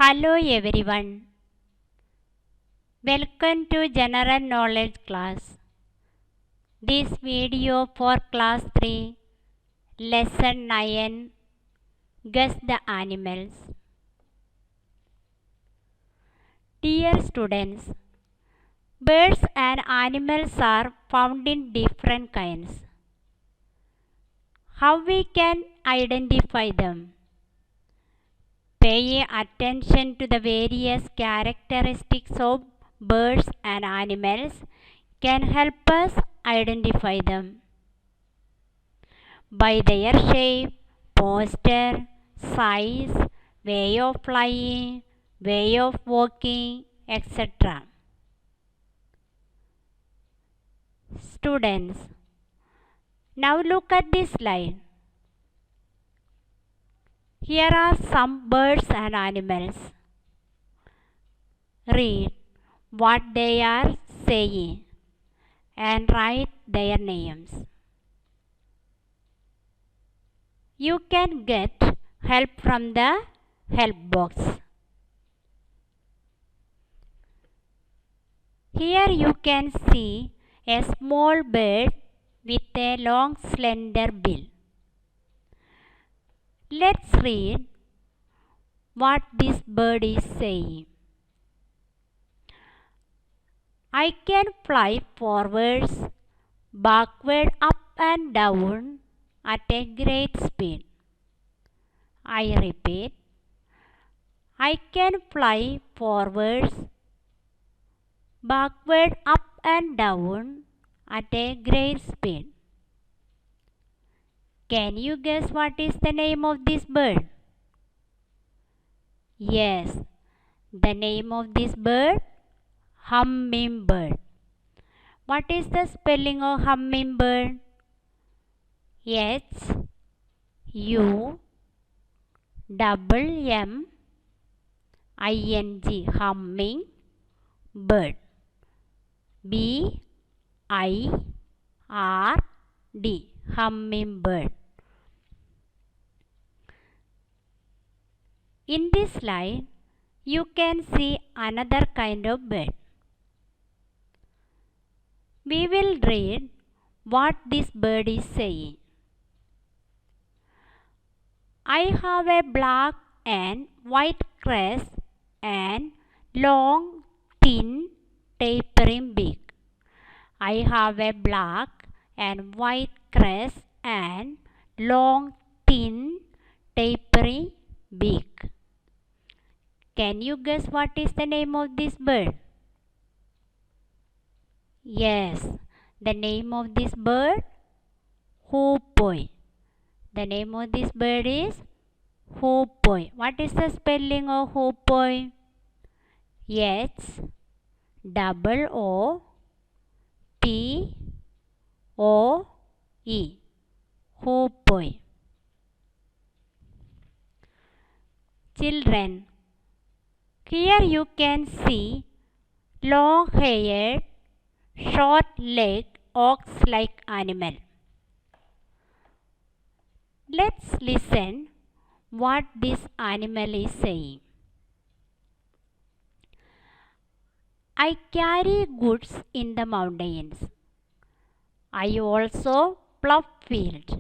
Hello everyone. Welcome to General Knowledge class. This video for class 3, lesson 9, Guess the Animals. Dear students, birds and animals are found in different kinds. How we can identify them? Pay attention to the various characteristics of birds and animals can help us identify them by their shape, posture, size, way of flying, way of walking, etc. Students, now look at this slide. Here are some birds and animals. Read what they are saying and write their names. You can get help from the help box. Here you can see a small bird with a long slender bill. Let's read what this bird is saying. I can fly forwards, backward, up and down at a great speed. I repeat, I can fly forwards, backward, up and down at a great speed. Can you guess what is the name of this bird? Yes, the name of this bird? Hummingbird. What is the spelling of hummingbird? H-U-M-M-I-N-G, humming bird. B-I-R-D, hummingbird. In this slide, you can see another kind of bird. We will read what this bird is saying. I have a black and white crest and long, thin, tapering beak. I have a black and white crest and long, thin, tapering beak. Can you guess what is the name of this bird? Yes, the name of this bird? Hoopoe. The name of this bird is Hoopoe. What is the spelling of Hoopoe? H-O-O-P-O-E. Hoopoe. Children, here you can see long-haired, short-legged, ox-like animal. Let's listen what this animal is saying. I carry goods in the mountains. I also plough fields.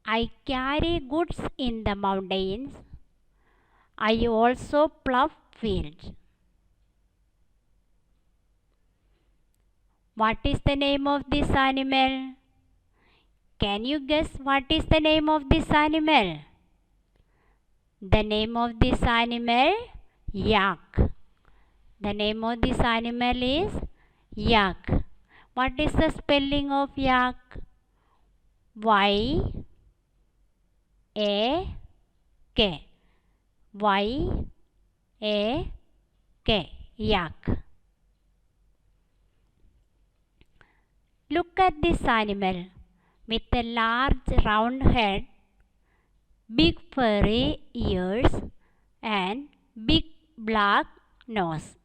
I carry goods in the mountains. I also plough fields. What is the name of this animal? Can you guess what is the name of this animal? The name of this animal? Yak. The name of this animal is yak. What is the spelling of yak? Y-A-K. Y-A-K. Yak. Look at this animal with a large round head, big furry ears and big black nose.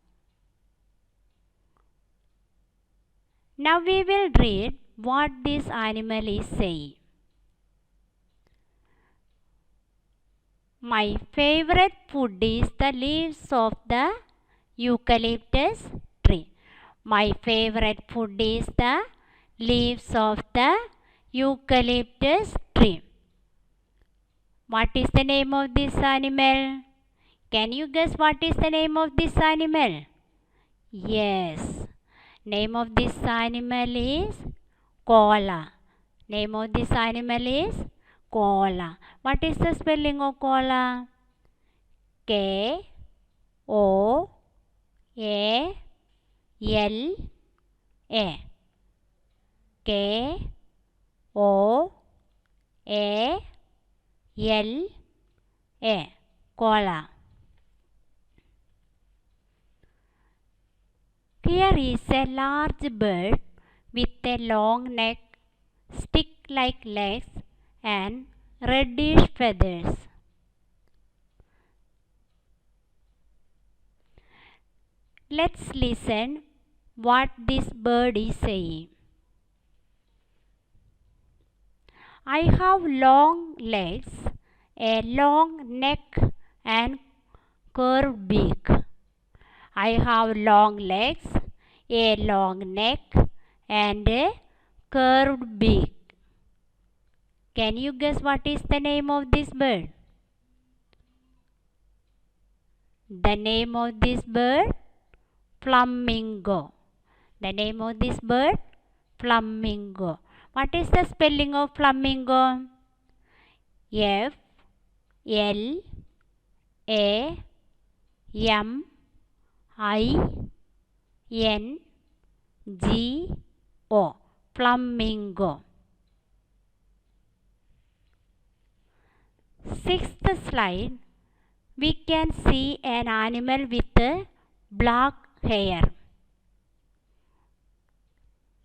Now we will read what this animal is saying. My favorite food is the leaves of the eucalyptus tree. My favorite food is the leaves of the eucalyptus tree. What is the name of this animal? Can you guess what is the name of this animal? Yes. Name of this animal is koala. Name of this animal is koala. What is the spelling of koala? K O A L A. K O A L A. Koala. Here is a large bird with a long neck, stick-like legs, and reddish feathers. Let's listen what this bird is saying. I have long legs, a long neck, and curved beak. I have long legs, a long neck, and a curved beak. Can you guess what is the name of this bird? The name of this bird? Flamingo. The name of this bird? Flamingo. What is the spelling of flamingo? F L A M I N G O. Flamingo. Sixth slide, we can see an animal with black hair.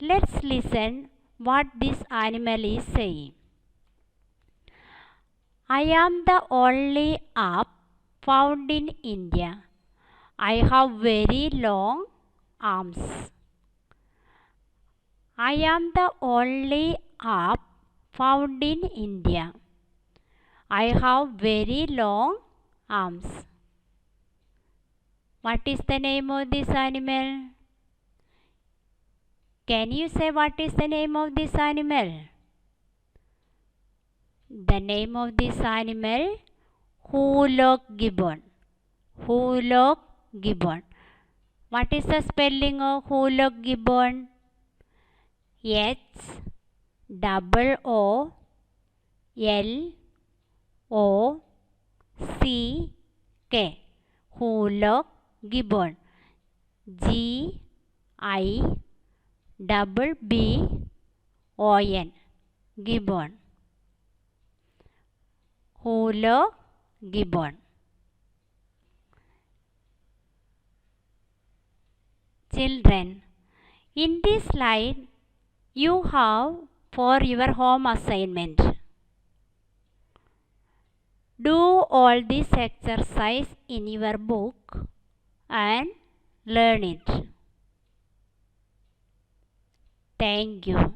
Let's listen what this animal is saying. I am the only ape found in India. I have very long arms. I am the only ape found in India. I have very long arms. What is the name of this animal? Can you say what is the name of this animal? The name of this animal? Hoolock gibbon. Hoolock gibbon. What is the spelling of Hoolock gibbon? H double O L O C K. Hoolock gibbon. G I double B O N. Gibbon. Hoolock gibbon. Children, in this slide you have for your home assignment. Do all this exercise in your book and learn it. Thank you.